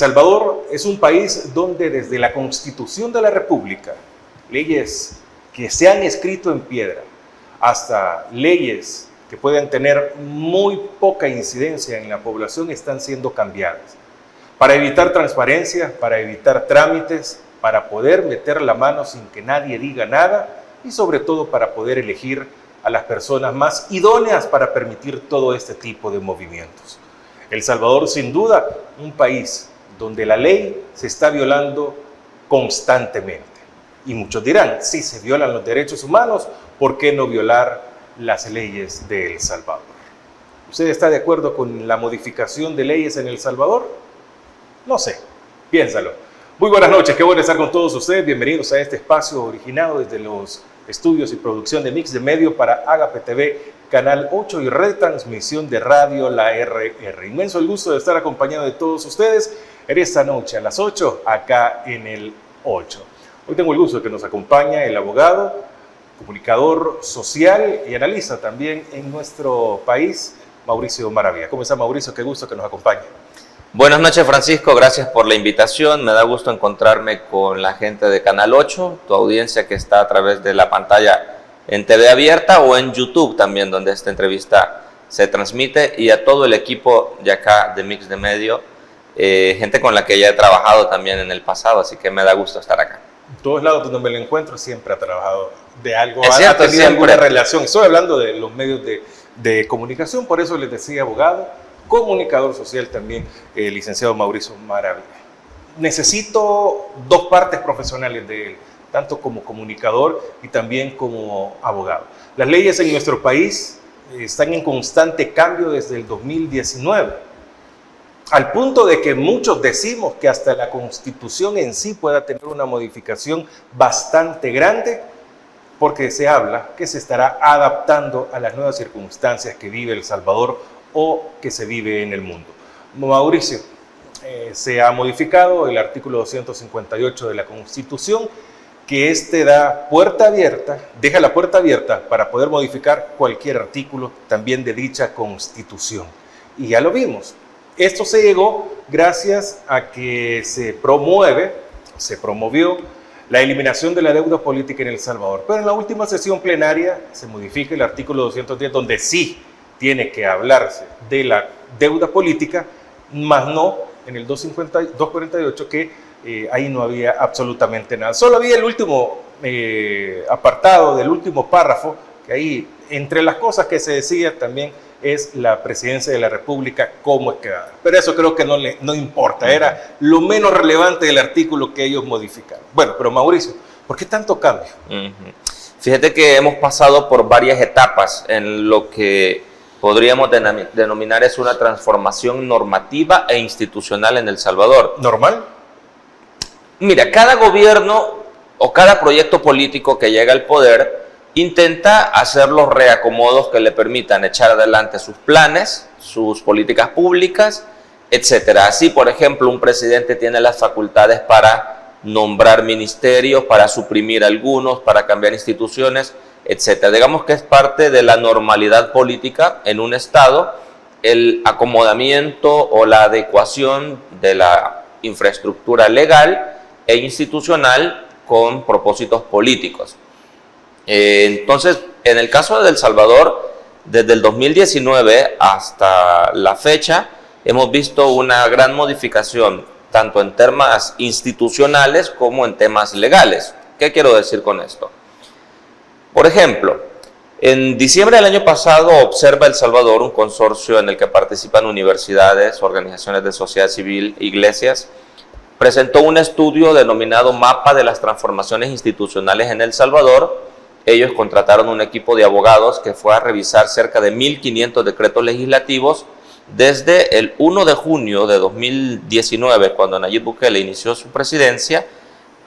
Salvador es un país donde desde la Constitución de la República, leyes que se han escrito en piedra, hasta leyes que pueden tener muy poca incidencia en la población están siendo cambiadas para evitar transparencia, para evitar trámites, para poder meter la mano sin que nadie diga nada y sobre todo para poder elegir a las personas más idóneas para permitir todo este tipo de movimientos. El Salvador, sin duda, un país donde la ley se está violando constantemente. Y muchos dirán, si se violan los derechos humanos, ¿por qué no violar las leyes de El Salvador? ¿Usted está de acuerdo con la modificación de leyes en El Salvador? No sé, piénsalo. Muy buenas noches, qué bueno estar con todos ustedes. Bienvenidos a este espacio originado desde los estudios y producción de Mix de Medio para Agape TV, Canal 8 y retransmisión de Radio La RR. Inmenso el gusto de estar acompañado de todos ustedes en esta noche a las 8, acá en el 8. Hoy tengo el gusto de que nos acompaña el abogado, comunicador social y analista también en nuestro país, Mauricio Maravilla. ¿Cómo está, Mauricio? Qué gusto que nos acompañe. Buenas noches, Francisco, gracias por la invitación. Me da gusto encontrarme con la gente de Canal 8, tu audiencia que está a través de la pantalla en TV abierta o en YouTube también, donde esta entrevista se transmite, y a todo el equipo de acá de Mix de Medio, gente con la que ya he trabajado también en el pasado, así que me da gusto estar acá. En todos lados donde me lo encuentro siempre ha trabajado de algo, es cierto, ha tenido alguna relación. Estoy hablando de los medios de comunicación, por eso les decía abogado, comunicador social también, licenciado Mauricio Maravilla. Necesito dos partes profesionales de él, tanto como comunicador y también como abogado. Las leyes en nuestro país están en constante cambio desde el 2019, al punto de que muchos decimos que hasta la Constitución en sí pueda tener una modificación bastante grande, porque se habla que se estará adaptando a las nuevas circunstancias que vive El Salvador o que se vive en el mundo. Mauricio, se ha modificado el artículo 258 de la Constitución, que da puerta abierta, deja la puerta abierta para poder modificar cualquier artículo también de dicha Constitución. Y ya lo vimos. Esto se llegó gracias a que se promovió la eliminación de la deuda política en El Salvador. Pero en la última sesión plenaria se modifica el artículo 210, donde sí tiene que hablarse de la deuda política, más no en el 248, que ahí no había absolutamente nada. Solo había el último apartado del último párrafo, que ahí, entre las cosas que se decía también, es la presidencia de la República, cómo es que va. Pero eso creo que no importa, era lo menos relevante del artículo que ellos modificaron. Bueno, pero Mauricio, ¿por qué tanto cambio? Fíjate que hemos pasado por varias etapas en lo que podríamos denominar es una transformación normativa e institucional en El Salvador. ¿Normal? Mira, cada gobierno o cada proyecto político que llega al poder intenta hacer los reacomodos que le permitan echar adelante sus planes, sus políticas públicas, etc. Así, por ejemplo, un presidente tiene las facultades para nombrar ministerios, para suprimir algunos, para cambiar instituciones, etc. Digamos que es parte de la normalidad política en un estado el acomodamiento o la adecuación de la infraestructura legal e institucional con propósitos políticos. Entonces, en el caso de El Salvador, desde el 2019 hasta la fecha, hemos visto una gran modificación, tanto en temas institucionales como en temas legales. ¿Qué quiero decir con esto? Por ejemplo, en diciembre del año pasado, Observa El Salvador, un consorcio en el que participan universidades, organizaciones de sociedad civil, iglesias, presentó un estudio denominado Mapa de las Transformaciones Institucionales en El Salvador. Ellos contrataron un equipo de abogados que fue a revisar cerca de 1.500 decretos legislativos desde el 1 de junio de 2019, cuando Nayib Bukele inició su presidencia,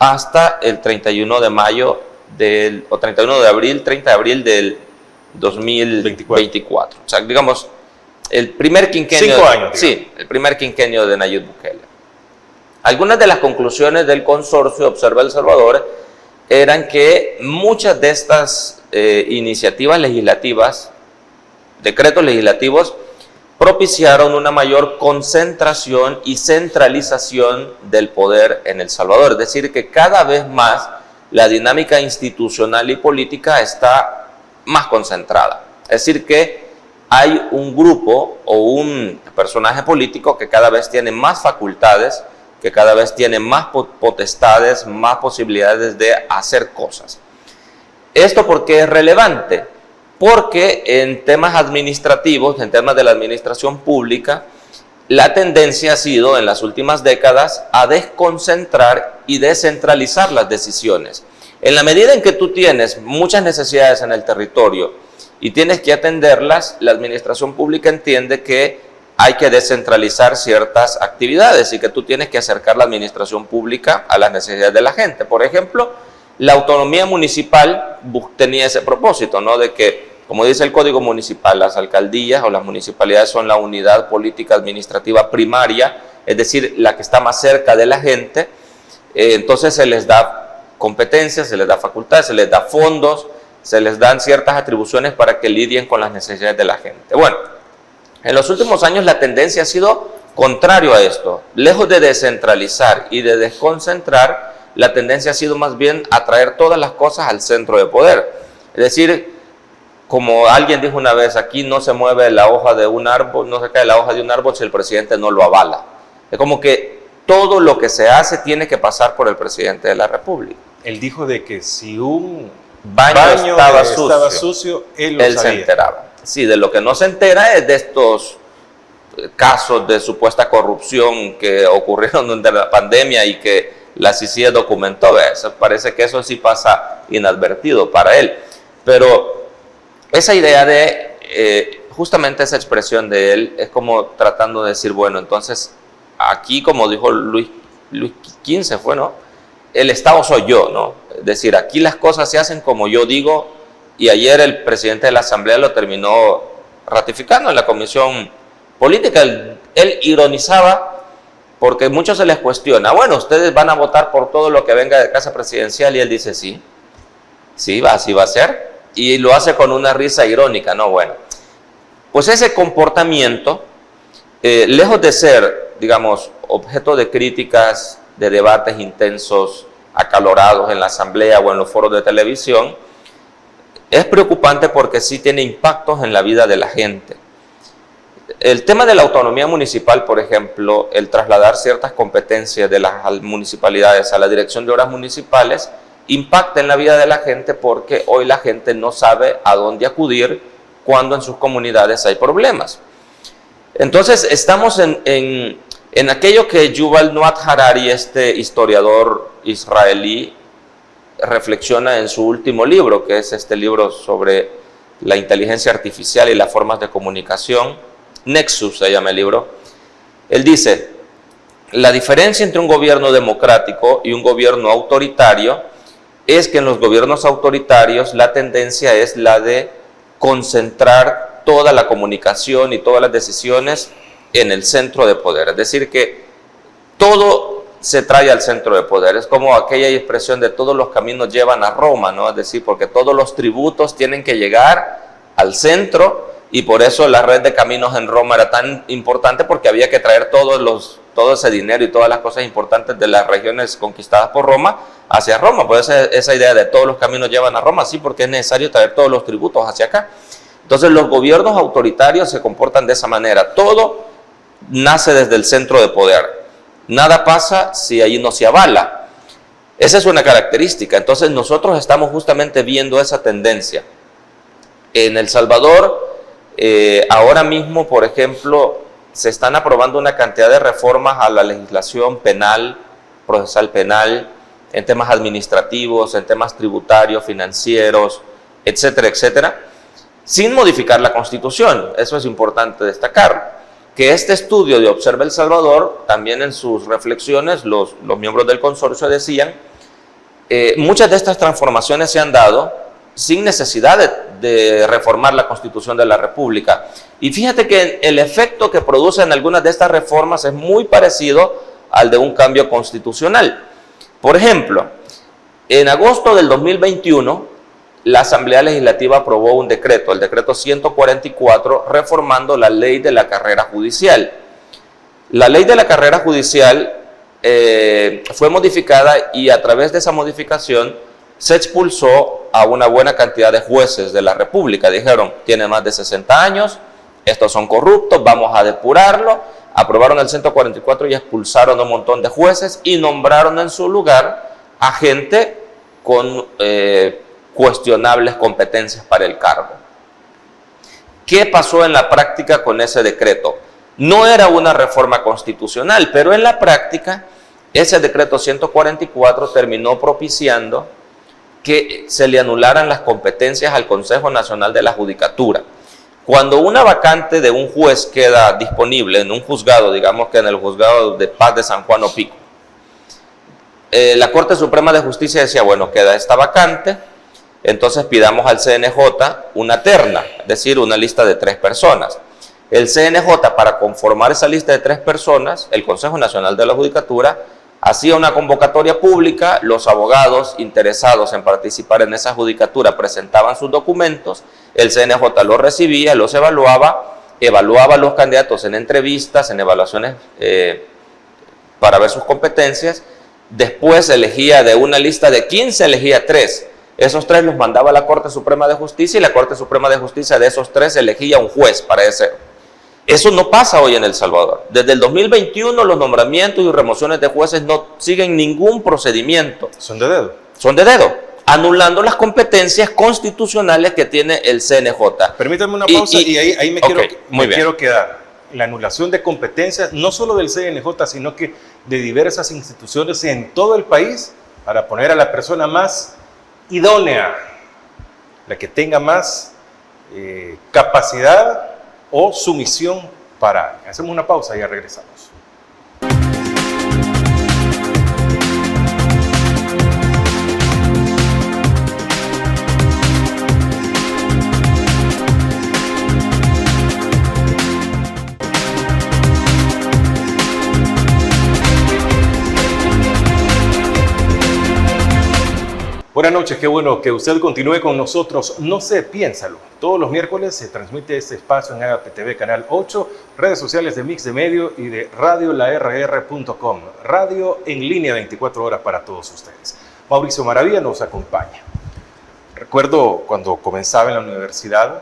hasta el 31 de abril del 2024. O sea, digamos, el primer quinquenio. 5 años. Sí, el primer quinquenio de Nayib Bukele. Algunas de las conclusiones del consorcio Observa El Salvador eran que muchas de estas iniciativas legislativas, decretos legislativos, propiciaron una mayor concentración y centralización del poder en El Salvador. Es decir, que cada vez más la dinámica institucional y política está más concentrada. Es decir, que hay un grupo o un personaje político que cada vez tiene más facultades, que cada vez tiene más potestades, más posibilidades de hacer cosas. ¿Esto por qué es relevante? Porque en temas administrativos, en temas de la administración pública, la tendencia ha sido en las últimas décadas a desconcentrar y descentralizar las decisiones. En la medida en que tú tienes muchas necesidades en el territorio y tienes que atenderlas, la administración pública entiende que hay que descentralizar ciertas actividades y que tú tienes que acercar la administración pública a las necesidades de la gente. Por ejemplo, la autonomía municipal tenía ese propósito, ¿no? De que, como dice el Código Municipal, las alcaldías o las municipalidades son la unidad política administrativa primaria, es decir, la que está más cerca de la gente. Entonces se les da competencias, se les da facultades, se les da fondos, se les dan ciertas atribuciones para que lidien con las necesidades de la gente. Bueno, en los últimos años la tendencia ha sido contrario a esto. Lejos de descentralizar y de desconcentrar, la tendencia ha sido más bien atraer todas las cosas al centro de poder. Es decir, como alguien dijo una vez, aquí no se mueve la hoja de un árbol, no se cae la hoja de un árbol si el presidente no lo avala. Es como que todo lo que se hace tiene que pasar por el presidente de la República. Él dijo de que si un baño estaba sucio, él se enteraba. Sí, de lo que no se entera es de estos casos de supuesta corrupción que ocurrieron durante la pandemia y que la CICIG documentó. Parece que eso sí pasa inadvertido para él. Pero esa idea de, justamente esa expresión de él, es como tratando de decir, bueno, entonces aquí, como dijo Luis XV, fue, ¿no? El Estado soy yo, ¿no? Es decir, aquí las cosas se hacen como yo digo, y ayer el presidente de la Asamblea lo terminó ratificando en la Comisión Política. Él ironizaba porque muchos se les cuestiona, bueno, ustedes van a votar por todo lo que venga de Casa Presidencial, y él dice, sí, así va a ser, y lo hace con una risa irónica, ¿no? Bueno, pues ese comportamiento, lejos de ser, digamos, objeto de críticas, de debates intensos, acalorados en la Asamblea o en los foros de televisión, es preocupante porque sí tiene impactos en la vida de la gente. El tema de la autonomía municipal, por ejemplo, el trasladar ciertas competencias de las municipalidades a la Dirección de Obras Municipales, impacta en la vida de la gente porque hoy la gente no sabe a dónde acudir cuando en sus comunidades hay problemas. Entonces estamos en aquello que Yuval Noah Harari, este historiador israelí, reflexiona en su último libro, que es este libro sobre la inteligencia artificial y las formas de comunicación. Nexus se llama el libro. Él dice, la diferencia entre un gobierno democrático y un gobierno autoritario es que en los gobiernos autoritarios la tendencia es la de concentrar toda la comunicación y todas las decisiones en el centro de poder. Es decir, que todo se trae al centro de poder. Es como aquella expresión de todos los caminos llevan a Roma, ¿no? Es decir, porque todos los tributos tienen que llegar al centro. Y por eso la red de caminos en Roma era tan importante, porque había que traer todo ese dinero y todas las cosas importantes de las regiones conquistadas por Roma hacia Roma. Por eso esa idea de todos los caminos llevan a Roma, sí, porque es necesario traer todos los tributos hacia acá. Entonces los gobiernos autoritarios se comportan de esa manera. Todo nace desde el centro de poder. Nada pasa si allí no se avala. Esa es una característica. Entonces nosotros estamos justamente viendo esa tendencia. En El Salvador, ahora mismo, por ejemplo, se están aprobando una cantidad de reformas a la legislación penal, procesal penal, en temas administrativos, en temas tributarios, financieros, etcétera, etcétera, sin modificar la Constitución. Eso es importante destacar. Que este estudio de Observa El Salvador, también en sus reflexiones, los miembros del consorcio decían, muchas de estas transformaciones se han dado sin necesidad de reformar la Constitución de la República. Y fíjate que el efecto que producen algunas de estas reformas es muy parecido al de un cambio constitucional. Por ejemplo, en agosto del 2021 la Asamblea Legislativa aprobó un decreto, el decreto 144, reformando la ley de la carrera judicial. La ley de la carrera judicial fue modificada y a través de esa modificación se expulsó a una buena cantidad de jueces de la República. Dijeron, tienen más de 60 años, estos son corruptos, vamos a depurarlo. Aprobaron el 144 y expulsaron a un montón de jueces y nombraron en su lugar a gente con cuestionables competencias para el cargo. ¿Qué pasó en la práctica con ese decreto? No era una reforma constitucional, pero en la práctica ese decreto 144 terminó propiciando que se le anularan las competencias al Consejo Nacional de la Judicatura. Cuando una vacante de un juez queda disponible en un juzgado, digamos que en el juzgado de paz de San Juan Opico, la Corte Suprema de Justicia decía, bueno, queda esta vacante, entonces pidamos al CNJ una terna, es decir, una lista de 3 personas. El CNJ, para conformar esa lista de 3 personas, el Consejo Nacional de la Judicatura, hacía una convocatoria pública, los abogados interesados en participar en esa judicatura presentaban sus documentos, el CNJ los recibía, los evaluaba los candidatos en entrevistas, en evaluaciones para ver sus competencias, después elegía de una lista de 15, elegía 3, esos 3 los mandaba a la Corte Suprema de Justicia y la Corte Suprema de Justicia de esos 3 elegía un juez para ese. Eso no pasa hoy en El Salvador. Desde el 2021 los nombramientos y remociones de jueces no siguen ningún procedimiento. Son de dedo. Son de dedo, anulando las competencias constitucionales que tiene el CNJ. Permítame una pausa y ahí me, okay, quiero quedar. La anulación de competencias, no solo del CNJ, sino que de diversas instituciones en todo el país, para poner a la persona más idónea, la que tenga más capacidad o sumisión para. Hacemos una pausa y ya regresamos. Buenas noches, qué bueno que usted continúe con nosotros. No sé, piénsalo. Todos los miércoles se transmite este espacio en APTV Canal 8, redes sociales de Mix de Medio y de radiolarr.com. Radio en línea 24 horas para todos ustedes. Mauricio Maravilla nos acompaña. Recuerdo cuando comenzaba en la universidad,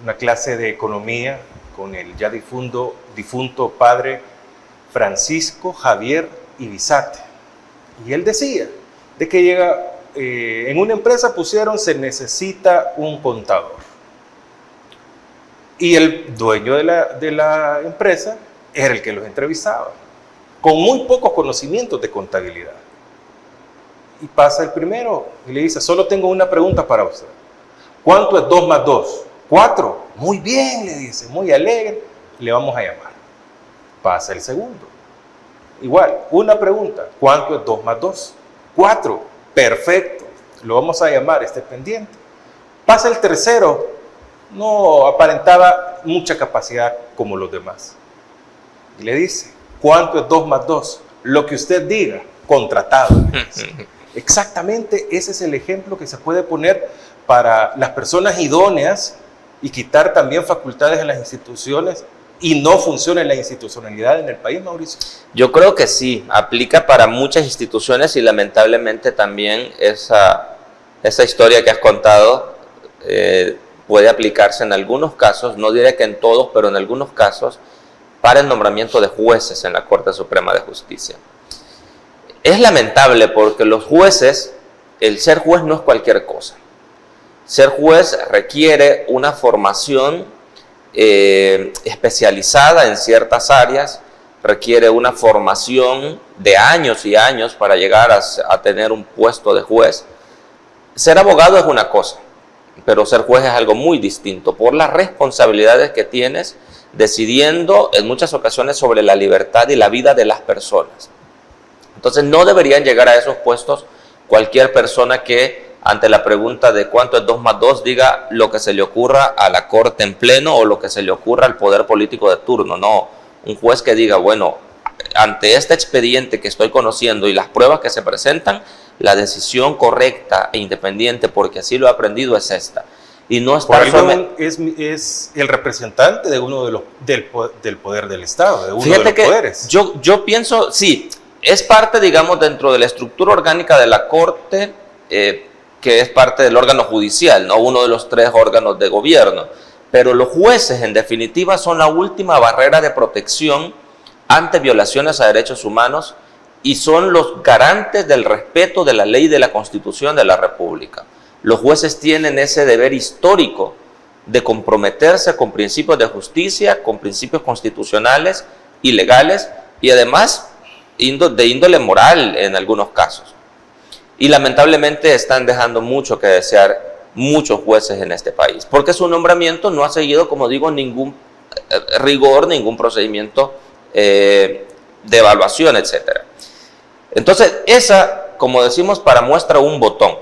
una clase de economía con el ya difunto padre Francisco Javier Ibizate. Y él decía de que en una empresa pusieron se necesita un contador. Y el dueño de la empresa era el que los entrevistaba, con muy pocos conocimientos de contabilidad. Y pasa el primero y le dice, solo tengo una pregunta para usted. ¿Cuánto es 2 más 2? 4. Muy bien, le dice, muy alegre, le vamos a llamar. Pasa el segundo. Igual, una pregunta, ¿cuánto es 2 más 2? 4, perfecto, lo vamos a llamar, esté pendiente. Pasa el tercero, no aparentaba mucha capacidad como los demás. Y le dice, ¿cuánto es 2 más 2? Lo que usted diga, contratado. Exactamente ese es el ejemplo que se puede poner para las personas idóneas y quitar también facultades en las instituciones y no funciona la institucionalidad en el país, Mauricio. Yo creo que sí, aplica para muchas instituciones y lamentablemente también esa historia que has contado puede aplicarse en algunos casos, no diré que en todos, pero en algunos casos, para el nombramiento de jueces en la Corte Suprema de Justicia. Es lamentable porque los jueces, el ser juez no es cualquier cosa. Ser juez requiere una formación especializada en ciertas áreas, requiere una formación de años y años para llegar a tener un puesto de juez. Ser abogado es una cosa, pero ser juez es algo muy distinto por las responsabilidades que tienes decidiendo en muchas ocasiones sobre la libertad y la vida de las personas. Entonces no deberían llegar a esos puestos cualquier persona que ante la pregunta de cuánto es 2 más 2, diga lo que se le ocurra a la corte en pleno o lo que se le ocurra al poder político de turno. No, un juez que diga, bueno, ante este expediente que estoy conociendo y las pruebas que se presentan, la decisión correcta e independiente, porque así lo he aprendido, es esta. Y no Por estar algo es el representante de uno de los del poder del Estado, de uno Fíjate de los que poderes. yo pienso, sí, es parte, digamos, dentro de la estructura orgánica de la Corte, que es parte del órgano judicial, no uno de los 3 órganos de gobierno. Pero los jueces, en definitiva, son la última barrera de protección ante violaciones a derechos humanos y son los garantes del respeto de la ley y de la Constitución de la República. Los jueces tienen ese deber histórico de comprometerse con principios de justicia, con principios constitucionales y legales, y además de índole moral en algunos casos. Y lamentablemente están dejando mucho que desear muchos jueces en este país, porque su nombramiento no ha seguido, como digo, ningún rigor, ningún procedimiento de evaluación, etc. Entonces, esa, como decimos, para muestra un botón.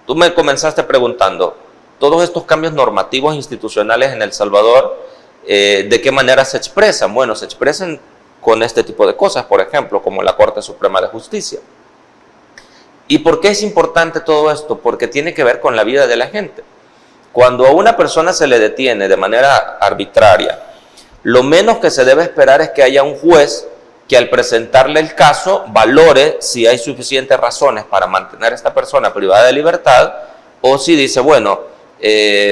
Tú me comenzaste preguntando, todos estos cambios normativos institucionales en El Salvador, ¿de qué manera se expresan? Bueno, se expresan con este tipo de cosas, por ejemplo, como la Corte Suprema de Justicia. ¿Y por qué es importante todo esto? Porque tiene que ver con la vida de la gente. Cuando a una persona se le detiene de manera arbitraria, lo menos que se debe esperar es que haya un juez que al presentarle el caso valore si hay suficientes razones para mantener a esta persona privada de libertad, o si dice, bueno,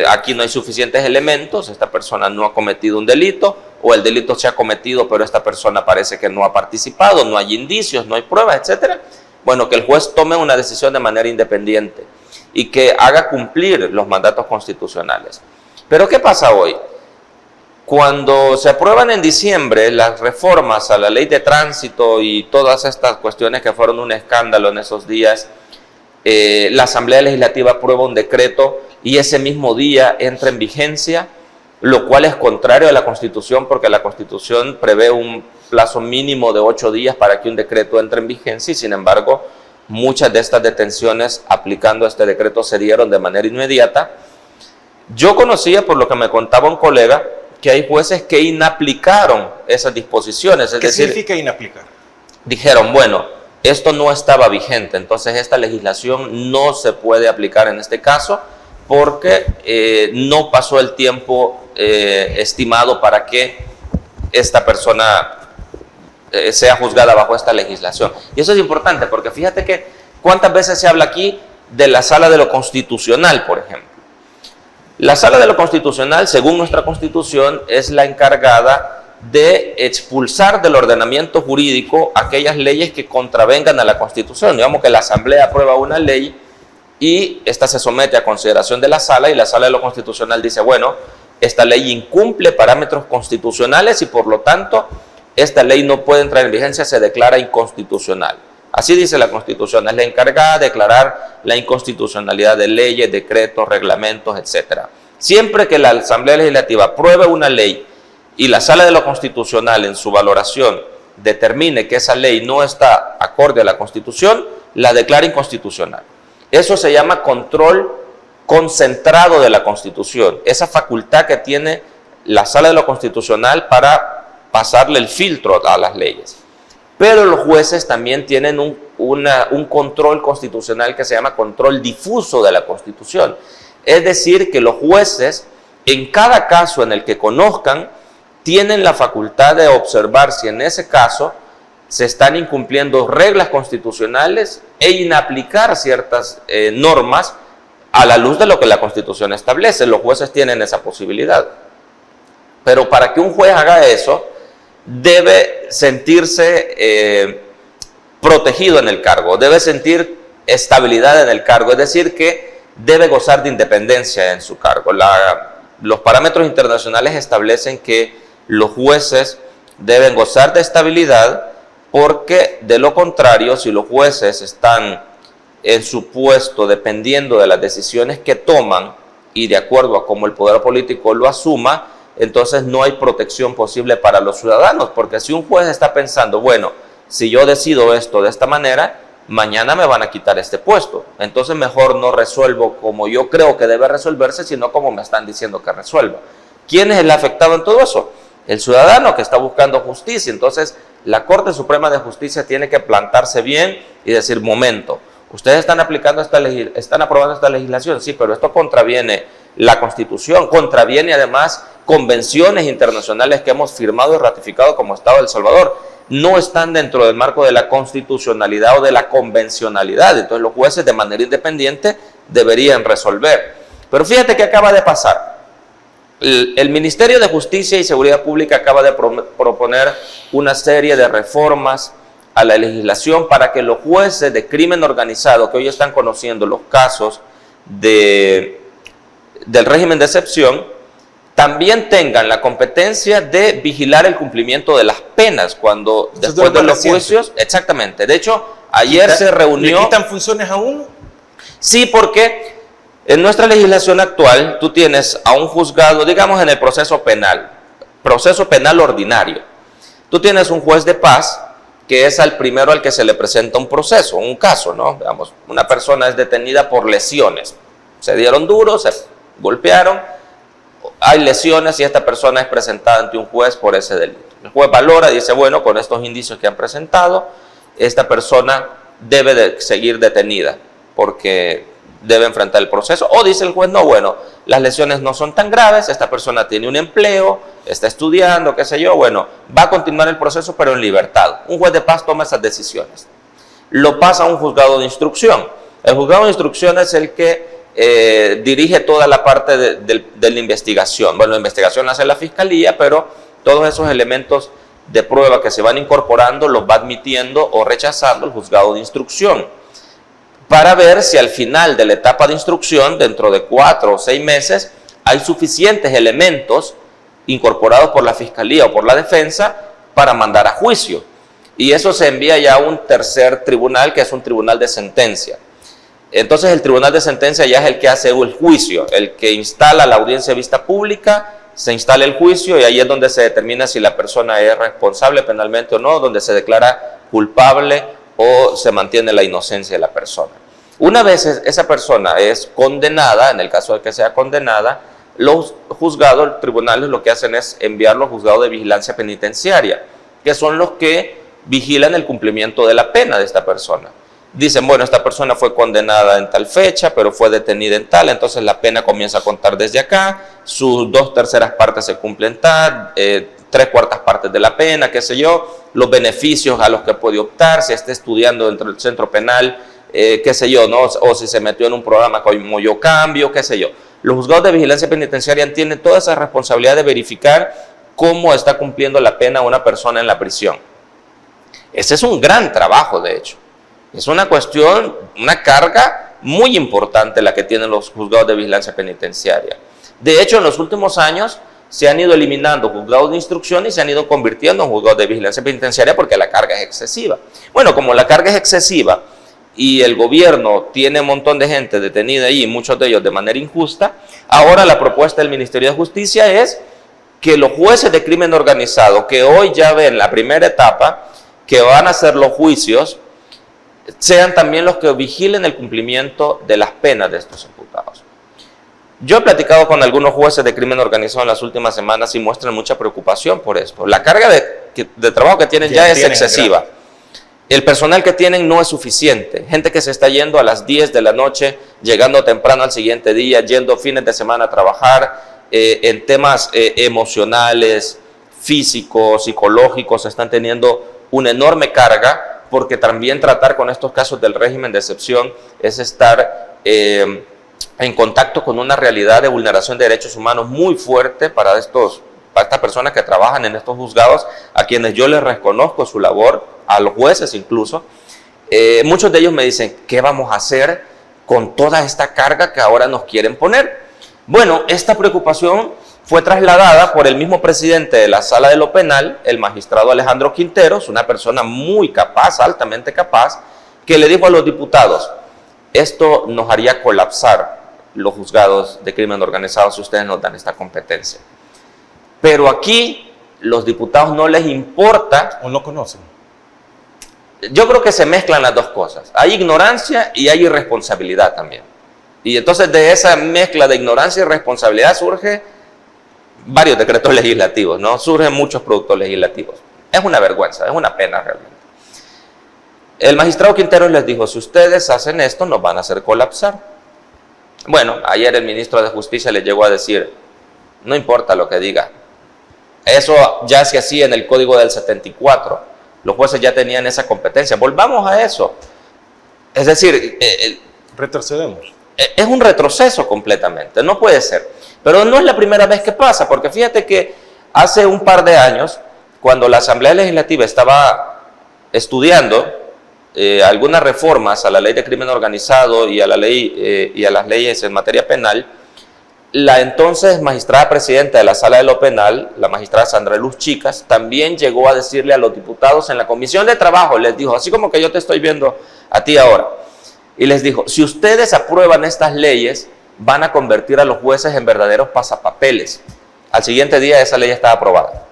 aquí no hay suficientes elementos, esta persona no ha cometido un delito, o el delito se ha cometido pero esta persona parece que no ha participado, no hay indicios, no hay pruebas, etcétera. Bueno, que el juez tome una decisión de manera independiente y que haga cumplir los mandatos constitucionales. Pero ¿qué pasa hoy? Cuando se aprueban en diciembre las reformas a la ley de tránsito y todas estas cuestiones que fueron un escándalo en esos días, la Asamblea Legislativa aprueba un decreto y ese mismo día entra en vigencia, lo cual es contrario a la Constitución, porque la Constitución prevé un plazo mínimo de 8 días para que un decreto entre en vigencia, y sin embargo muchas de estas detenciones aplicando este decreto se dieron de manera inmediata. Yo conocía, por lo que me contaba un colega, que hay jueces que inaplicaron esas disposiciones. ¿Qué significa inaplicar? Dijeron, bueno, esto no estaba vigente, entonces esta legislación no se puede aplicar en este caso porque no pasó el tiempo estimado para que esta persona sea juzgada bajo esta legislación. Y eso es importante porque fíjate que cuántas veces se habla aquí de la Sala de lo Constitucional, por ejemplo. La Sala de lo Constitucional, según nuestra Constitución, es la encargada de expulsar del ordenamiento jurídico aquellas leyes que contravengan a la Constitución. Digamos que la Asamblea aprueba una ley y esta se somete a consideración de la Sala, y la Sala de lo Constitucional dice, bueno, esta ley incumple parámetros constitucionales y por lo tanto esta ley no puede entrar en vigencia, se declara inconstitucional. Así dice la Constitución, es la encargada de declarar la inconstitucionalidad de leyes, decretos, reglamentos, etc. Siempre que la Asamblea Legislativa apruebe una ley y la Sala de lo Constitucional en su valoración determine que esa ley no está acorde a la Constitución, la declara inconstitucional. Eso se llama control concentrado de la Constitución, esa facultad que tiene la Sala de lo Constitucional para pasarle el filtro a las leyes. Pero los jueces también tienen un control constitucional que se llama control difuso de la Constitución. Es decir, que los jueces, en cada caso en el que conozcan, tienen la facultad de observar si en ese caso se están incumpliendo reglas constitucionales e inaplicar ciertas normas a la luz de lo que la Constitución establece. Los jueces tienen esa posibilidad. Pero para que un juez haga eso, debe sentirse protegido en el cargo, debe sentir estabilidad en el cargo, es decir, que debe gozar de independencia en su cargo. Los parámetros internacionales establecen que los jueces deben gozar de estabilidad porque, de lo contrario, si los jueces están en su puesto dependiendo de las decisiones que toman y de acuerdo a cómo el poder político lo asuma, entonces no hay protección posible para los ciudadanos, porque si un juez está pensando, bueno, si yo decido esto de esta manera, mañana me van a quitar este puesto, entonces mejor no resuelvo como yo creo que debe resolverse, sino como me están diciendo que resuelva. ¿Quién es el afectado en todo eso? El ciudadano que está buscando justicia. Entonces la Corte Suprema de Justicia tiene que plantarse bien y decir, momento, Ustedes están aplicando están aprobando esta legislación, sí, pero esto contraviene la Constitución, contraviene además convenciones internacionales que hemos firmado y ratificado como Estado de El Salvador. No están dentro del marco de la constitucionalidad o de la convencionalidad. Entonces los jueces de manera independiente deberían resolver. Pero fíjate qué acaba de pasar. El Ministerio de Justicia y Seguridad Pública acaba de proponer una serie de reformas a la legislación para que los jueces de crimen organizado que hoy están conociendo los casos del régimen de excepción también tengan la competencia de vigilar el cumplimiento de las penas cuando después de los juicios. Exactamente. De hecho, ayer se reunió. ¿Le quitan funciones a uno? Sí, porque en nuestra legislación actual tú tienes a un juzgado, digamos en el proceso penal ordinario. Tú tienes un juez de paz que es al primero al que se le presenta un proceso, un caso, ¿no? Digamos, una persona es detenida por lesiones. Se dieron duros, se golpearon, hay lesiones y esta persona es presentada ante un juez por ese delito. El juez valora, dice, bueno, con estos indicios que han presentado, esta persona debe de seguir detenida porque debe enfrentar el proceso. O dice el juez, no, bueno, las lesiones no son tan graves, esta persona tiene un empleo, está estudiando, qué sé yo, bueno, va a continuar el proceso pero en libertad. Un juez de paz toma esas decisiones. Lo pasa a un juzgado de instrucción. El juzgado de instrucción es el que dirige toda la parte de la investigación. Bueno, la investigación la hace la fiscalía, pero todos esos elementos de prueba que se van incorporando los va admitiendo o rechazando el juzgado de instrucción, para ver si al final de la etapa de instrucción, dentro de 4 o 6 meses, hay suficientes elementos incorporados por la fiscalía o por la defensa para mandar a juicio. Y eso se envía ya a un tercer tribunal, que es un tribunal de sentencia. Entonces el tribunal de sentencia ya es el que hace el juicio, el que instala la audiencia de vista pública, se instala el juicio y ahí es donde se determina si la persona es responsable penalmente o no, donde se declara culpable o se mantiene la inocencia de la persona. Una vez esa persona es condenada, en el caso de que sea condenada, los juzgados, los tribunales lo que hacen es enviarlo al juzgado de vigilancia penitenciaria, que son los que vigilan el cumplimiento de la pena de esta persona. Dicen, bueno, esta persona fue condenada en tal fecha, pero fue detenida en tal, entonces la pena comienza a contar desde acá, sus 2/3 partes se cumplen tal, 3/4 partes de la pena, qué sé yo, los beneficios a los que puede optar, si está estudiando dentro del centro penal, qué sé yo, ¿no? O si se metió en un programa como Yo Cambio, qué sé yo. Los juzgados de vigilancia penitenciaria tienen toda esa responsabilidad de verificar cómo está cumpliendo la pena una persona en la prisión. Ese es un gran trabajo, de hecho. Es una cuestión, una carga muy importante la que tienen los juzgados de vigilancia penitenciaria. De hecho, en los últimos años se han ido eliminando juzgados de instrucción y se han ido convirtiendo en juzgados de vigilancia penitenciaria porque la carga es excesiva. Bueno, como la carga es excesiva y el gobierno tiene un montón de gente detenida ahí, muchos de ellos de manera injusta, ahora la propuesta del Ministerio de Justicia es que los jueces de crimen organizado, que hoy ya ven la primera etapa, que van a hacer los juicios, sean también los que vigilen el cumplimiento de las penas de estos imputados. Yo he platicado con algunos jueces de crimen organizado en las últimas semanas y muestran mucha preocupación por esto. La carga de trabajo que tienen ya es excesiva. El personal que tienen no es suficiente. Gente que se está yendo a las 10 de la noche, llegando temprano al siguiente día, yendo fines de semana a trabajar, en temas emocionales, físicos, psicológicos, están teniendo una enorme carga, porque también tratar con estos casos del régimen de excepción es estar en contacto con una realidad de vulneración de derechos humanos muy fuerte para estas personas que trabajan en estos juzgados, a quienes yo les reconozco su labor, a los jueces incluso. Muchos de ellos me dicen, ¿qué vamos a hacer con toda esta carga que ahora nos quieren poner? Bueno, esta preocupación fue trasladada por el mismo presidente de la Sala de lo Penal, el magistrado Alejandro Quinteros, una persona muy capaz, altamente capaz, que le dijo a los diputados, esto nos haría colapsar los juzgados de crimen organizado si ustedes nos dan esta competencia. Pero aquí los diputados no les importa. ¿O no conocen? Yo creo que se mezclan las dos cosas. Hay ignorancia y hay irresponsabilidad también. Y entonces de esa mezcla de ignorancia y responsabilidad surge varios decretos legislativos, ¿no? Surgen muchos productos legislativos. Es una vergüenza, es una pena realmente. El magistrado Quinteros les dijo, si ustedes hacen esto, nos van a hacer colapsar. Bueno, ayer el ministro de Justicia les llegó a decir, no importa lo que diga, eso ya se hacía en el Código del 74, los jueces ya tenían esa competencia, volvamos a eso. Es decir, retrocedemos. Es un retroceso completamente, no puede ser. Pero no es la primera vez que pasa, porque fíjate que hace un par de años, cuando la Asamblea Legislativa estaba estudiando algunas reformas a la ley de crimen organizado y a la ley y a las leyes en materia penal, la entonces magistrada presidenta de la Sala de lo Penal, la magistrada Sandra Luz Chicas, también llegó a decirle a los diputados en la Comisión de Trabajo, les dijo, así como que yo te estoy viendo a ti ahora, y les dijo, si ustedes aprueban estas leyes, van a convertir a los jueces en verdaderos pasapapeles. Al siguiente día esa ley estaba aprobada,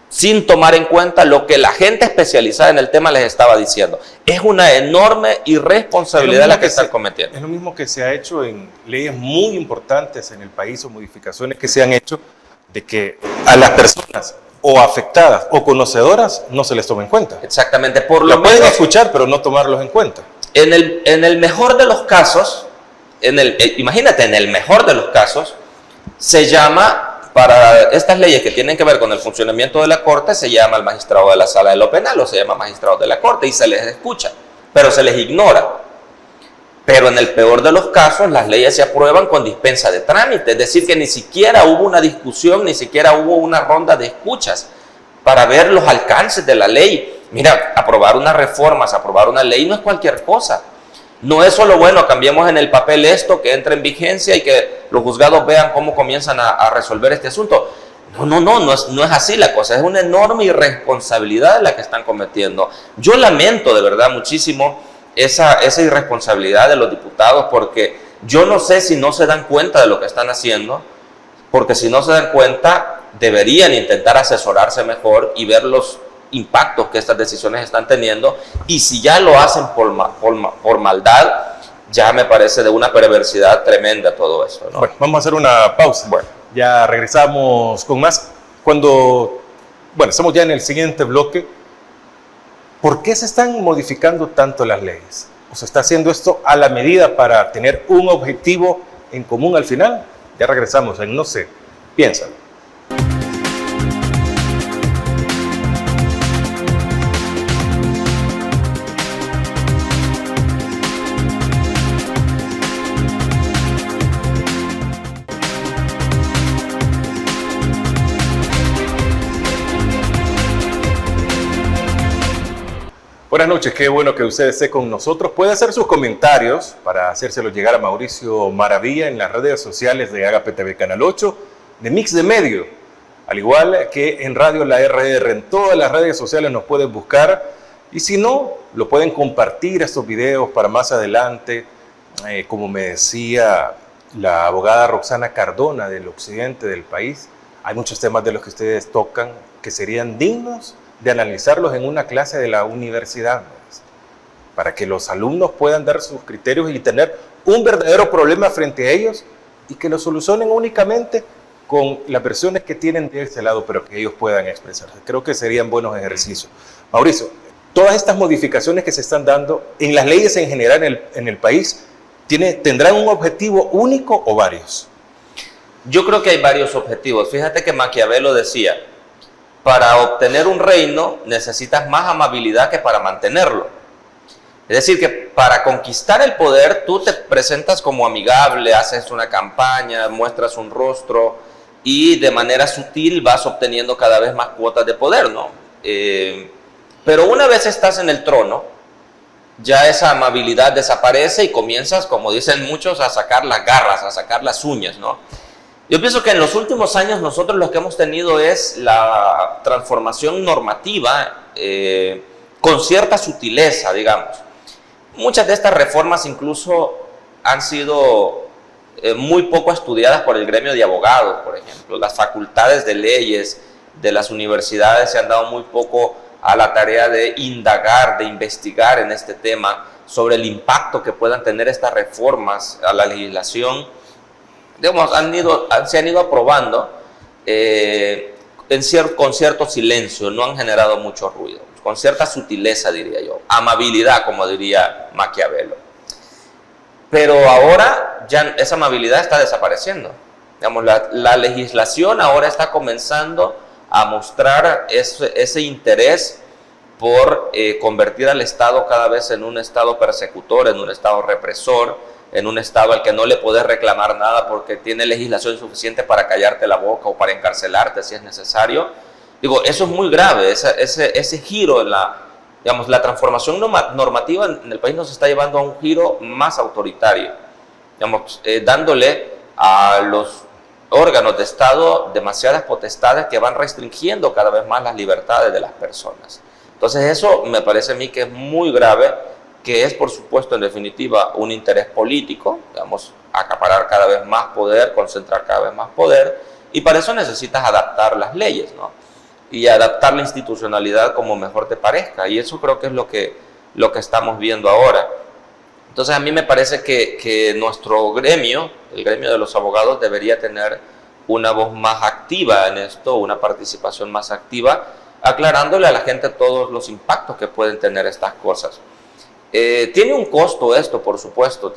sin tomar en cuenta lo que la gente especializada en el tema les estaba diciendo. Es una enorme irresponsabilidad la que están cometiendo. Es lo mismo que se ha hecho en leyes muy importantes en el país o modificaciones que se han hecho, de que a las personas o afectadas o conocedoras no se les toma en cuenta. Exactamente. Por lo menos pueden escuchar, pero no tomarlos en cuenta. En el mejor de los casos, imagínate, en el mejor de los casos, se llama... Para estas leyes que tienen que ver con el funcionamiento de la Corte, se llama al magistrado de la Sala de lo Penal o se llama magistrado de la Corte y se les escucha, pero se les ignora. Pero en el peor de los casos, las leyes se aprueban con dispensa de trámite, es decir, que ni siquiera hubo una discusión, ni siquiera hubo una ronda de escuchas para ver los alcances de la ley. Mira, aprobar unas reformas, aprobar una ley no es cualquier cosa. No es solo, bueno, cambiemos en el papel esto, que entre en vigencia y que los juzgados vean cómo comienzan a resolver este asunto. No es así la cosa. Es una enorme irresponsabilidad la que están cometiendo. Yo lamento de verdad muchísimo esa irresponsabilidad de los diputados, porque yo no sé si no se dan cuenta de lo que están haciendo, porque si no se dan cuenta, deberían intentar asesorarse mejor y ver los impactos que estas decisiones están teniendo, y si ya lo hacen por maldad, ya me parece de una perversidad tremenda todo esto, ¿no? Bueno, vamos a hacer una pausa. Bueno. Ya regresamos con más. Estamos ya en el siguiente bloque. ¿Por qué se están modificando tanto las leyes? ¿O se está haciendo esto a la medida para tener un objetivo en común al final? Ya regresamos en No sé, piénsalo. Buenas noches, qué bueno que usted esté con nosotros. Puede hacer sus comentarios para hacérselos llegar a Mauricio Maravilla en las redes sociales de Agape TV Canal 8, de Mix de Medio, al igual que en Radio La RR. En todas las redes sociales nos pueden buscar, y si no, lo pueden compartir estos videos para más adelante. Como me decía la abogada Roxana Cardona del occidente del país, hay muchos temas de los que ustedes tocan que serían dignos de analizarlos en una clase de la universidad, para que los alumnos puedan dar sus criterios y tener un verdadero problema frente a ellos y que lo solucionen únicamente con las versiones que tienen de este lado, pero que ellos puedan expresarse. Creo que serían buenos ejercicios. Mauricio, todas estas modificaciones que se están dando en las leyes en general en el país, ¿tendrán un objetivo único o varios? Yo creo que hay varios objetivos. Fíjate que Maquiavelo decía, para obtener un reino necesitas más amabilidad que para mantenerlo. Es decir, que para conquistar el poder tú te presentas como amigable, haces una campaña, muestras un rostro y de manera sutil vas obteniendo cada vez más cuotas de poder, ¿no? Pero una vez estás en el trono, ya esa amabilidad desaparece y comienzas, como dicen muchos, a sacar las garras, a sacar las uñas, ¿no? Yo pienso que en los últimos años nosotros lo que hemos tenido es la transformación normativa con cierta sutileza, digamos. Muchas de estas reformas incluso han sido muy poco estudiadas por el gremio de abogados, por ejemplo. Las facultades de leyes de las universidades se han dado muy poco a la tarea de indagar, de investigar en este tema sobre el impacto que puedan tener estas reformas a la legislación. Digamos, se han ido aprobando con cierto silencio, no han generado mucho ruido. con cierta sutileza, diría yo, amabilidad, como diría Maquiavelo. Pero ahora ya esa amabilidad está desapareciendo. Digamos, la legislación ahora está comenzando a mostrar ese interés por convertir al Estado cada vez en un Estado persecutor, en un Estado represor, en un Estado al que no le podés reclamar nada porque tiene legislación suficiente para callarte la boca o para encarcelarte si es necesario. Digo, eso es muy grave, ese giro en la transformación normativa en el país nos está llevando a un giro más autoritario, digamos, dándole a los órganos de Estado demasiadas potestades que van restringiendo cada vez más las libertades de las personas. Entonces eso me parece a mí que es muy grave, que es por supuesto en definitiva un interés político, digamos, acaparar cada vez más poder, concentrar cada vez más poder, y para eso necesitas adaptar las leyes, ¿no? Y adaptar la institucionalidad como mejor te parezca, y eso creo que es lo que estamos viendo ahora. Entonces a mí me parece que nuestro gremio, el gremio de los abogados, debería tener una voz más activa en esto, una participación más activa, aclarándole a la gente todos los impactos que pueden tener estas cosas. Tiene un costo esto, por supuesto,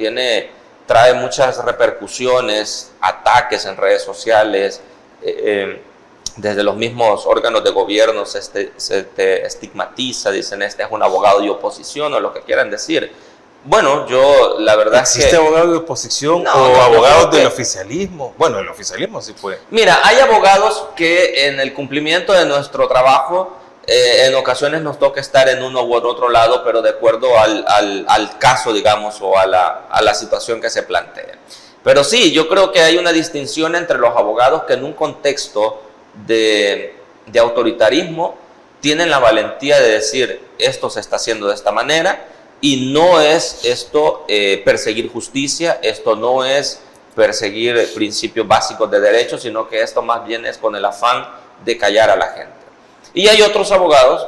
trae muchas repercusiones, ataques en redes sociales, desde los mismos órganos de gobierno se te estigmatiza, dicen este es un abogado de oposición o lo que quieran decir. Bueno, yo la verdad es que... ¿Existe abogado de oposición no, o abogados del oficialismo? Bueno, el oficialismo sí puede. Mira, hay abogados que en el cumplimiento de nuestro trabajo en ocasiones nos toca estar en uno u otro lado, pero de acuerdo al caso, digamos, o a la situación que se plantea. Pero sí, yo creo que hay una distinción entre los abogados que en un contexto de autoritarismo tienen la valentía de decir esto se está haciendo de esta manera y no es esto perseguir justicia, esto no es perseguir principios básicos de derechos, sino que esto más bien es con el afán de callar a la gente. Y hay otros abogados,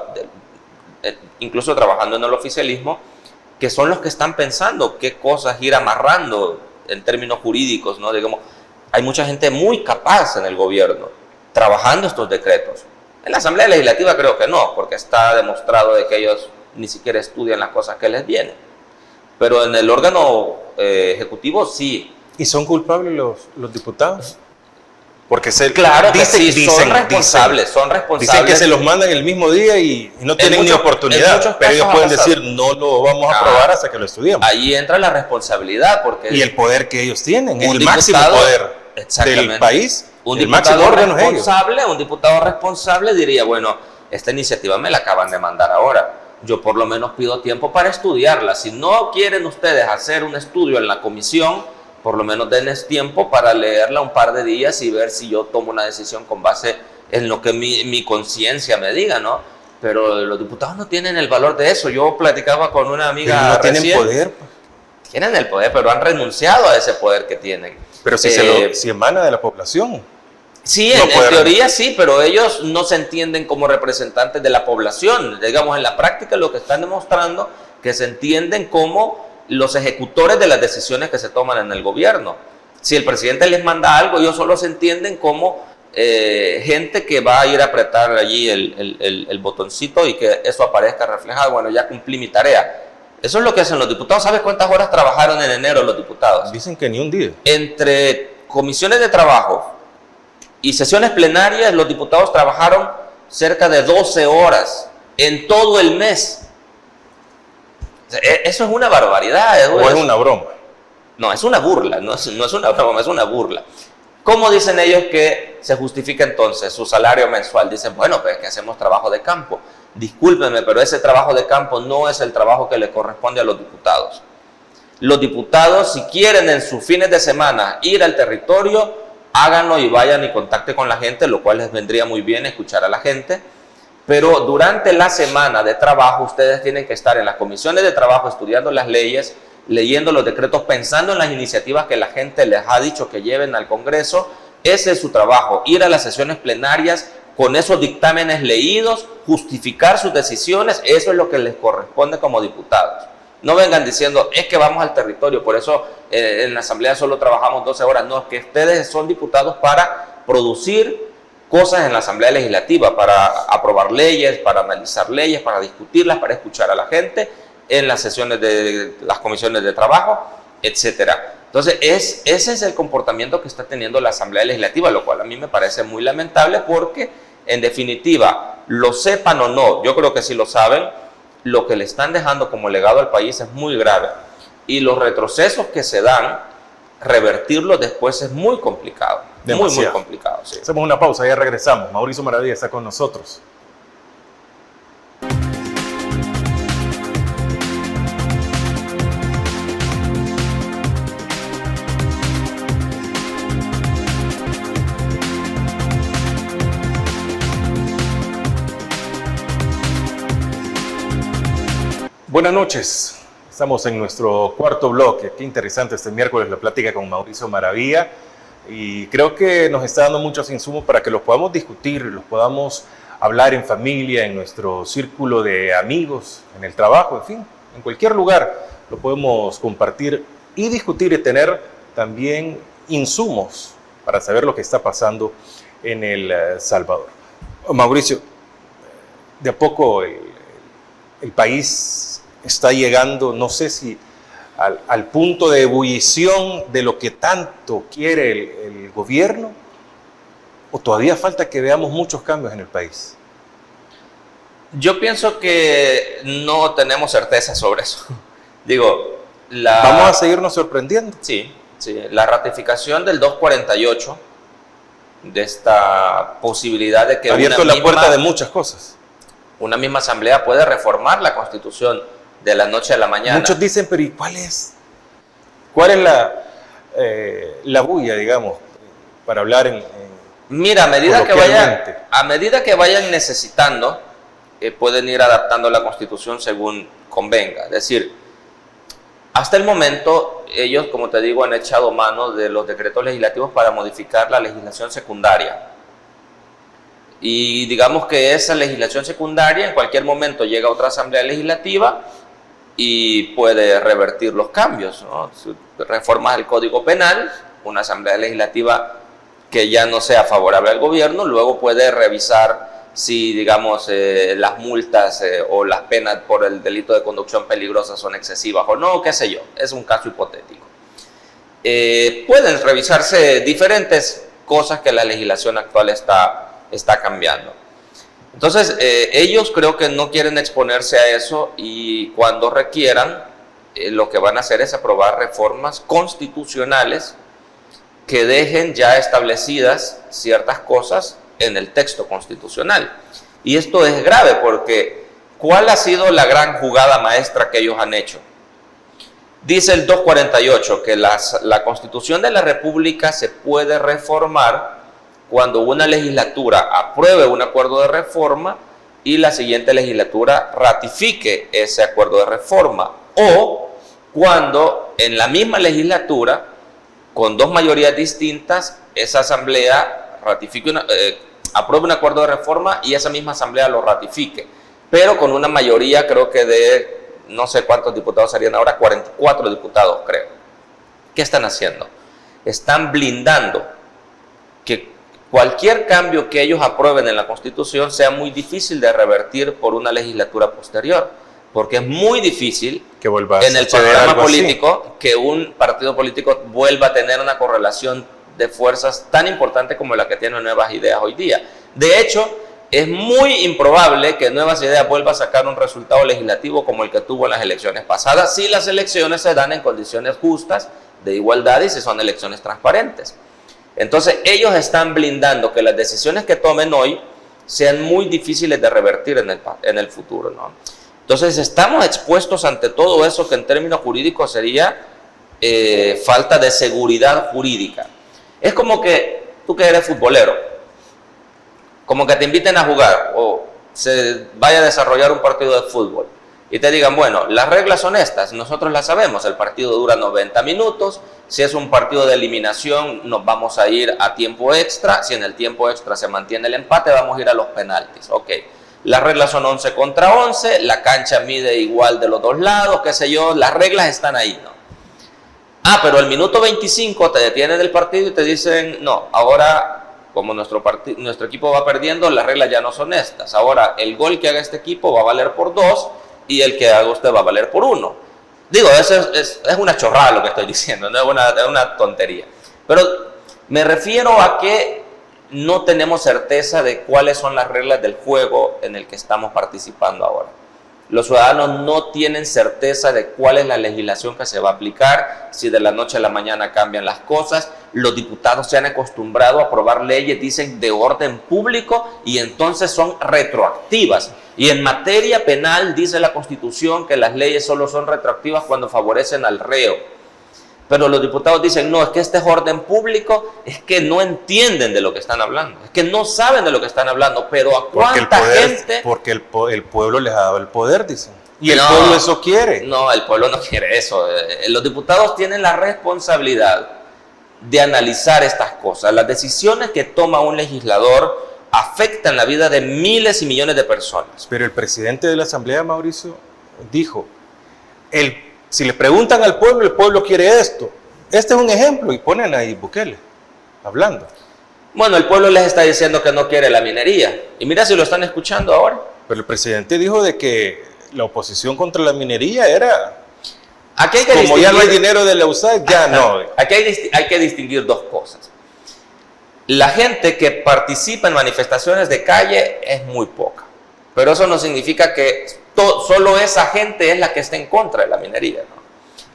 incluso trabajando en el oficialismo, que son los que están pensando qué cosas ir amarrando en términos jurídicos, ¿no? Digamos, hay mucha gente muy capaz en el gobierno trabajando estos decretos. En la Asamblea Legislativa creo que no, porque está demostrado de que ellos ni siquiera estudian las cosas que les vienen. Pero en el órgano ejecutivo sí. ¿Y son culpables los diputados? Porque claro que sí, son responsables. Dicen que se los mandan el mismo día y no tienen ni oportunidad, pero ellos pueden decir no lo vamos a aprobar hasta que lo estudiemos. Ahí entra la responsabilidad. Porque y el poder que ellos tienen, el máximo poder del país, un diputado responsable diría, bueno, esta iniciativa me la acaban de mandar ahora, yo por lo menos pido tiempo para estudiarla. Si no quieren ustedes hacer un estudio en la comisión, por lo menos denles tiempo para leerla un par de días y ver si yo tomo una decisión con base en lo que mi conciencia me diga, ¿no? Pero los diputados no tienen el valor de eso. Yo platicaba con una amiga no recién, tienen poder. Tienen el poder, pero han renunciado a ese poder que tienen. Pero si emana de la población. Sí, en teoría sí, pero ellos no se entienden como representantes de la población. Digamos, en la práctica lo que están demostrando que se entienden como los ejecutores de las decisiones que se toman en el gobierno. Si el presidente les manda algo, ellos solo se entienden como gente que va a ir a apretar allí el botoncito y que eso aparezca reflejado. Bueno, ya cumplí mi tarea. Eso es lo que hacen los diputados. ¿Sabes cuántas horas trabajaron en enero los diputados? Dicen que ni un día. Entre comisiones de trabajo y sesiones plenarias, los diputados trabajaron cerca de 12 horas en todo el mes. Eso es una barbaridad. ¿O es una broma? No, es una burla, no es una broma, es una burla. ¿Cómo dicen ellos que se justifica entonces su salario mensual? Dicen, bueno, pues que hacemos trabajo de campo. Discúlpenme, pero ese trabajo de campo no es el trabajo que le corresponde a los diputados. Los diputados, si quieren en sus fines de semana ir al territorio, háganlo y vayan y contacten con la gente, lo cual les vendría muy bien escuchar a la gente. Pero durante la semana de trabajo ustedes tienen que estar en las comisiones de trabajo estudiando las leyes, leyendo los decretos, pensando en las iniciativas que la gente les ha dicho que lleven al Congreso. Ese es su trabajo, ir a las sesiones plenarias con esos dictámenes leídos, justificar sus decisiones. Eso es lo que les corresponde como diputados. No vengan diciendo, es que vamos al territorio, por eso en la Asamblea solo trabajamos 12 horas. No, es que ustedes son diputados para producir cosas en la Asamblea Legislativa para aprobar leyes, para analizar leyes, para discutirlas, para escuchar a la gente en las sesiones de las comisiones de trabajo, etcétera. Entonces, ese es el comportamiento que está teniendo la Asamblea Legislativa, lo cual a mí me parece muy lamentable porque, en definitiva, lo sepan o no, yo creo que sí lo saben, lo que le están dejando como legado al país es muy grave. Y los retrocesos que se dan, revertirlos después es muy complicado. Muy complicado. Sí. Hacemos una pausa, ya regresamos. Mauricio Maravilla está con nosotros. Buenas noches. Estamos en nuestro cuarto bloque. Qué interesante este miércoles la plática con Mauricio Maravilla. Y creo que nos está dando muchos insumos para que los podamos discutir, los podamos hablar en familia, en nuestro círculo de amigos, en el trabajo, en fin, en cualquier lugar lo podemos compartir y discutir y tener también insumos para saber lo que está pasando en El Salvador. Mauricio, de a poco el país está llegando, no sé si al punto de ebullición de lo que tanto quiere el gobierno, o todavía falta que veamos muchos cambios en el país. Yo pienso que no tenemos certeza sobre eso. Digo, vamos a seguirnos sorprendiendo. Sí, la ratificación del 248, de esta posibilidad de que ha abierto la puerta de muchas cosas. Una misma asamblea puede reformar la Constitución de la noche a la mañana. Muchos dicen, pero ¿y cuál es la bulla, digamos, para hablar Mira, a medida que vayan necesitando, pueden ir adaptando la Constitución según convenga. Es decir, hasta el momento, ellos, como te digo, han echado mano de los decretos legislativos para modificar la legislación secundaria. Y digamos que esa legislación secundaria en cualquier momento llega a otra asamblea legislativa y puede revertir los cambios, ¿no? Reformas al Código Penal, una asamblea legislativa que ya no sea favorable al gobierno, luego puede revisar si, digamos, las multas o las penas por el delito de conducción peligrosa son excesivas o no, qué sé yo, es un caso hipotético. Pueden revisarse diferentes cosas que la legislación actual está cambiando. Entonces, ellos creo que no quieren exponerse a eso y cuando requieran, lo que van a hacer es aprobar reformas constitucionales que dejen ya establecidas ciertas cosas en el texto constitucional. Y esto es grave porque ¿cuál ha sido la gran jugada maestra que ellos han hecho? Dice el 248 que la Constitución de la República se puede reformar cuando una legislatura apruebe un acuerdo de reforma y la siguiente legislatura ratifique ese acuerdo de reforma, o cuando en la misma legislatura, con dos mayorías distintas, esa asamblea apruebe un acuerdo de reforma y esa misma asamblea lo ratifique, pero con una mayoría, creo que de no sé cuántos diputados serían ahora, 44 diputados creo. ¿Qué están haciendo? Están blindando que cualquier cambio que ellos aprueben en la Constitución sea muy difícil de revertir por una legislatura posterior, porque es muy difícil que vuelva en el panorama político que un partido político vuelva a tener una correlación de fuerzas tan importante como la que tiene Nuevas Ideas hoy día. De hecho, es muy improbable que Nuevas Ideas vuelva a sacar un resultado legislativo como el que tuvo en las elecciones pasadas, si las elecciones se dan en condiciones justas, de igualdad y si son elecciones transparentes. Entonces, ellos están blindando que las decisiones que tomen hoy sean muy difíciles de revertir en el futuro, ¿no? Entonces, estamos expuestos ante todo eso que en términos jurídicos sería falta de seguridad jurídica. Es como que tú que eres futbolero, como que te inviten a jugar o se vaya a desarrollar un partido de fútbol y te digan, bueno, las reglas son estas, nosotros las sabemos, el partido dura 90 minutos, si es un partido de eliminación nos vamos a ir a tiempo extra, si en el tiempo extra se mantiene el empate vamos a ir a los penaltis, ok. Las reglas son 11 contra 11, la cancha mide igual de los dos lados, qué sé yo, las reglas están ahí, ¿no? Pero al minuto 25 te detienen del partido y te dicen, no, ahora como nuestro equipo va perdiendo, las reglas ya no son estas. Ahora, el gol que haga este equipo va a valer por 2 y el que haga usted va a valer por 1. Digo, eso es una chorrada lo que estoy diciendo, no es una tontería. Pero me refiero a que no tenemos certeza de cuáles son las reglas del juego en el que estamos participando ahora. Los ciudadanos no tienen certeza de cuál es la legislación que se va a aplicar, si de la noche a la mañana cambian las cosas. Los diputados se han acostumbrado a aprobar leyes, dicen, de orden público y entonces son retroactivas. Y en materia penal dice la Constitución que las leyes solo son retroactivas cuando favorecen al reo. Pero los diputados dicen, no, es que este es orden público, es que no entienden de lo que están hablando, es que no saben de lo que están hablando, pero a cuánta gente... Porque el pueblo les ha dado el poder, dicen. Y el pueblo eso quiere. No, el pueblo no quiere eso. Los diputados tienen la responsabilidad de analizar estas cosas. Las decisiones que toma un legislador afectan la vida de miles y millones de personas. Pero el presidente de la Asamblea, Mauricio, dijo, si le preguntan al pueblo, el pueblo quiere esto. Este es un ejemplo y ponen ahí Bukele hablando. Bueno, el pueblo les está diciendo que no quiere la minería. Y mira si lo están escuchando ahora. Pero el presidente dijo de que la oposición contra la minería era... Aquí hay que como ya no hay dinero de la USAID, ya no. Aquí hay que distinguir dos cosas. La gente que participa en manifestaciones de calle es muy poca. Pero eso no significa que solo esa gente es la que está en contra de la minería, ¿no?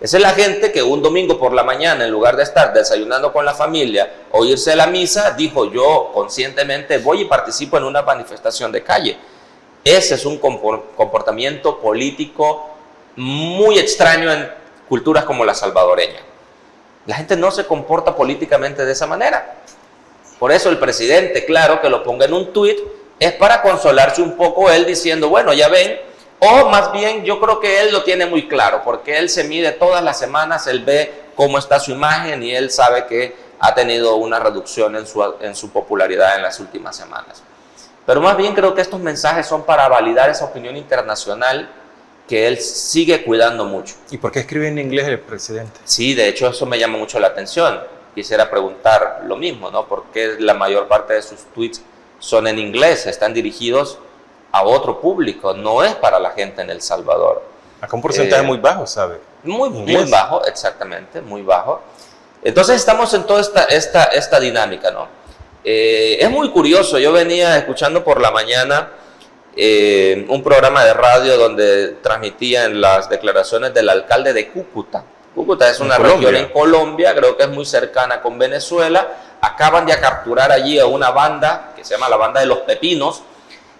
Esa es la gente que un domingo por la mañana, en lugar de estar desayunando con la familia o irse a la misa, dijo, yo conscientemente voy y participo en una manifestación de calle. Ese es un comportamiento político muy extraño en culturas como la salvadoreña. La gente no se comporta políticamente de esa manera. Por eso el presidente, claro, que lo ponga en un tuit, es para consolarse un poco él diciendo, bueno, ya ven, o más bien yo creo que él lo tiene muy claro, porque él se mide todas las semanas, él ve cómo está su imagen y él sabe que ha tenido una reducción en su popularidad en las últimas semanas. Pero más bien creo que estos mensajes son para validar esa opinión internacional que él sigue cuidando mucho. ¿Y por qué escribe en inglés el presidente? Sí, de hecho eso me llama mucho la atención. Quisiera preguntar lo mismo, ¿no? ¿Por qué la mayor parte de sus tweets son en inglés? Están dirigidos a otro público, no es para la gente en El Salvador. Acá un porcentaje muy bajo, ¿sabe? Muy bajo, exactamente, muy bajo. Entonces estamos en toda esta dinámica, ¿no? Es muy curioso, yo venía escuchando por la mañana un programa de radio donde transmitían las declaraciones del alcalde de Cúcuta. Cúcuta es una región en Colombia, creo que es muy cercana con Venezuela. Acaban de capturar allí a una banda que se llama la Banda de los Pepinos.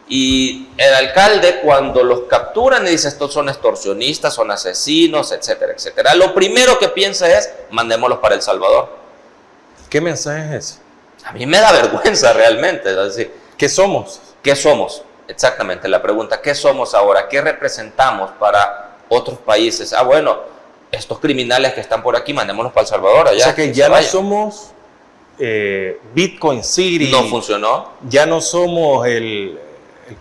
Y el alcalde, cuando los capturan, dice: estos son extorsionistas, son asesinos, etcétera, etcétera. Lo primero que piensa es: mandémoslos para El Salvador. ¿Qué mensaje es ese? A mí me da vergüenza realmente. Es decir, ¿qué somos? ¿Qué somos? Exactamente, la pregunta: ¿qué somos ahora? ¿Qué representamos para otros países? Ah, bueno, estos criminales que están por aquí, mandémoslos para El Salvador. Allá, o sea que ya no somos Bitcoin City. No funcionó. Ya no somos el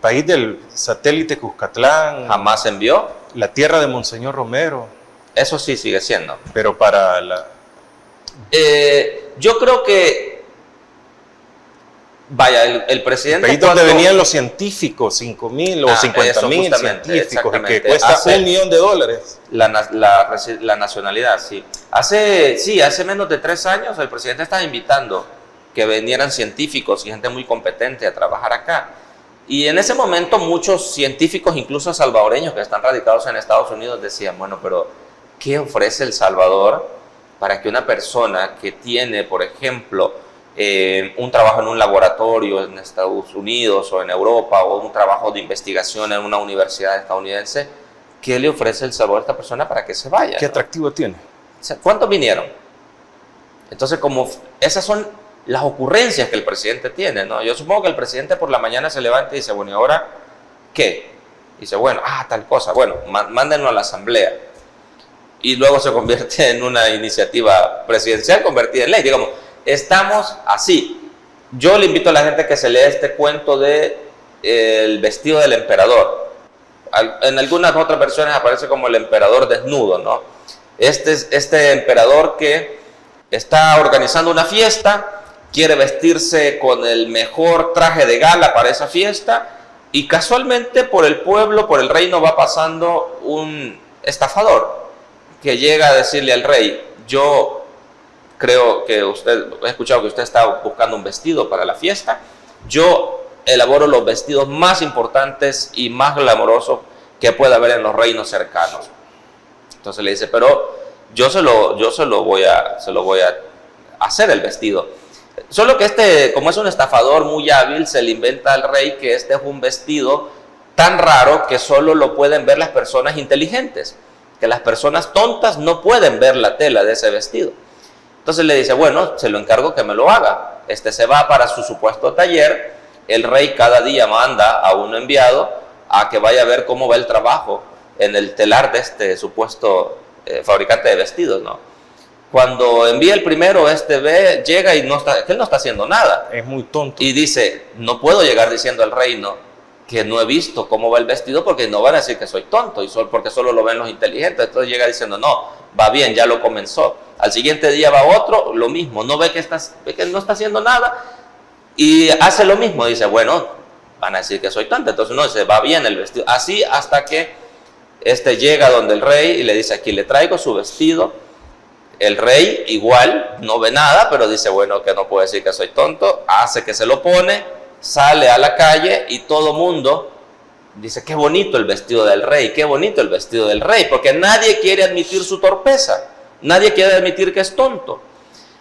país del satélite Cuscatlán. Jamás envió. La tierra de Monseñor Romero. Eso sí sigue siendo. Pero para la... yo creo que... Vaya, el presidente... El país donde venían los científicos, 5,000 o 50,000 científicos, y que cuesta $1 millón. La nacionalidad, sí. Hace menos de 3 años el presidente estaba invitando que vinieran científicos y gente muy competente a trabajar acá. Y en ese momento muchos científicos, incluso salvadoreños que están radicados en Estados Unidos, decían: bueno, pero ¿qué ofrece El Salvador para que una persona que tiene, por ejemplo, un trabajo en un laboratorio en Estados Unidos o en Europa, o un trabajo de investigación en una universidad estadounidense, ¿qué le ofrece El Salvador a esta persona para que se vaya? ¿Qué atractivo tiene? O sea, ¿cuántos vinieron? Entonces, como esas son las ocurrencias que el presidente tiene, ¿no? Yo supongo que el presidente por la mañana se levanta y dice: bueno, ¿y ahora qué? Dice: bueno, tal cosa, bueno, mándenlo a la asamblea. Y luego se convierte en una iniciativa presidencial convertida en ley. Digamos, estamos así. Yo le invito a la gente que se lea este cuento de el vestido del emperador. En algunas otras versiones aparece como el emperador desnudo, ¿no? Este emperador que está organizando una fiesta, quiere vestirse con el mejor traje de gala para esa fiesta, y casualmente por el pueblo, por el reino va pasando un estafador que llega a decirle al rey: yo creo que he escuchado que usted está buscando un vestido para la fiesta, yo elaboro los vestidos más importantes y más glamorosos que pueda haber en los reinos cercanos. Entonces le dice: pero yo se lo voy a hacer el vestido. Solo que como es un estafador muy hábil, se le inventa al rey que este es un vestido tan raro que solo lo pueden ver las personas inteligentes, que las personas tontas no pueden ver la tela de ese vestido. Entonces le dice: bueno, se lo encargo que me lo haga. Se va para su supuesto taller. El rey cada día manda a un enviado a que vaya a ver cómo va el trabajo en el telar de este supuesto fabricante de vestidos, ¿no? Cuando envía el primero, llega y él no está haciendo nada. Es muy tonto. Y dice: no puedo llegar diciendo al reino que no he visto cómo va el vestido, porque no van a decir que soy tonto, porque solo lo ven los inteligentes. Entonces llega diciendo: no, va bien, ya lo comenzó. Al siguiente día va otro, lo mismo, no ve que no está haciendo nada, y hace lo mismo. Dice: bueno, van a decir que soy tonto. Entonces no, dice: va bien el vestido. Así hasta que llega donde el rey y le dice: aquí le traigo su vestido. El rey igual no ve nada, pero dice: bueno, que no puede decir que soy tonto. Hace que se lo pone, sale a la calle y todo mundo dice: qué bonito el vestido del rey, qué bonito el vestido del rey, porque nadie quiere admitir su torpeza, nadie quiere admitir que es tonto.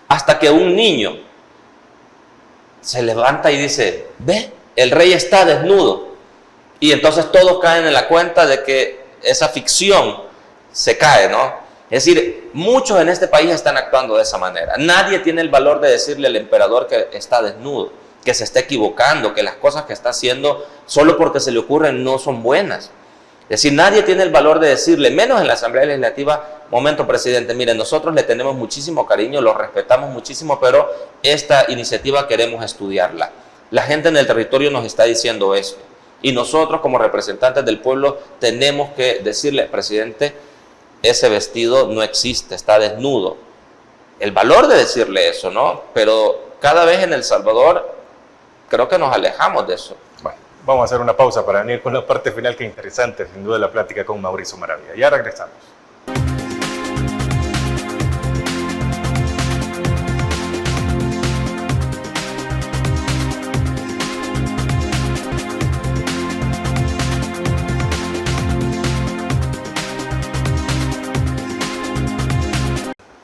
Hasta que un niño se levanta y dice: ve, el rey está desnudo. Y entonces todos caen en la cuenta de que esa ficción se cae, ¿no? Es decir, muchos en este país están actuando de esa manera. Nadie tiene el valor de decirle al emperador que está desnudo, que se está equivocando, que las cosas que está haciendo solo porque se le ocurren no son buenas. Es decir, nadie tiene el valor de decirle, menos en la Asamblea Legislativa: momento, presidente, mire, nosotros le tenemos muchísimo cariño, lo respetamos muchísimo, pero esta iniciativa queremos estudiarla. La gente en el territorio nos está diciendo esto, y nosotros como representantes del pueblo tenemos que decirle: presidente, ese vestido no existe, está desnudo. El valor de decirle eso, ¿no? Pero cada vez en El Salvador creo que nos alejamos de eso. Bueno, vamos a hacer una pausa para venir con la parte final, que es interesante, sin duda, la plática con Mauricio Maravilla. Ya regresamos.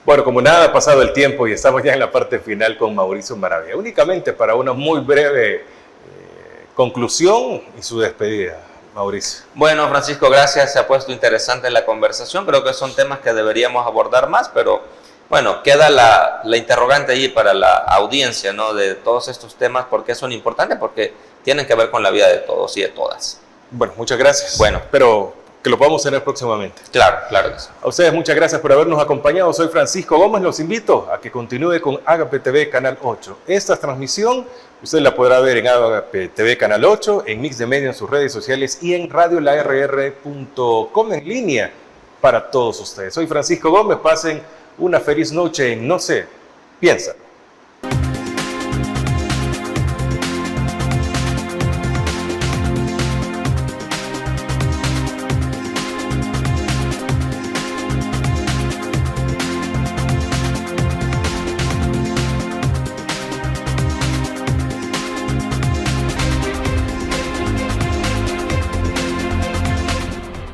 Bueno, como nada, ha pasado el tiempo y estamos ya en la parte final con Mauricio Maravilla. Únicamente para una muy breve conclusión y su despedida, Mauricio. Bueno, Francisco, gracias. Se ha puesto interesante la conversación. Creo que son temas que deberíamos abordar más, pero bueno, queda la interrogante ahí para la audiencia, ¿no? De todos estos temas, ¿por qué son importantes? Porque tienen que ver con la vida de todos y de todas. Bueno, muchas gracias. Bueno, pero que lo podamos tener próximamente. Claro, claro que sí. A ustedes muchas gracias por habernos acompañado. Soy Francisco Gómez. Los invito a que continúe con Agape TV Canal 8. Esta transmisión usted la podrá ver en Agape TV Canal 8, en Mix de Media en sus redes sociales y en radiolarr.com en línea para todos ustedes. Soy Francisco Gómez. Pasen una feliz noche en No sé, piensa.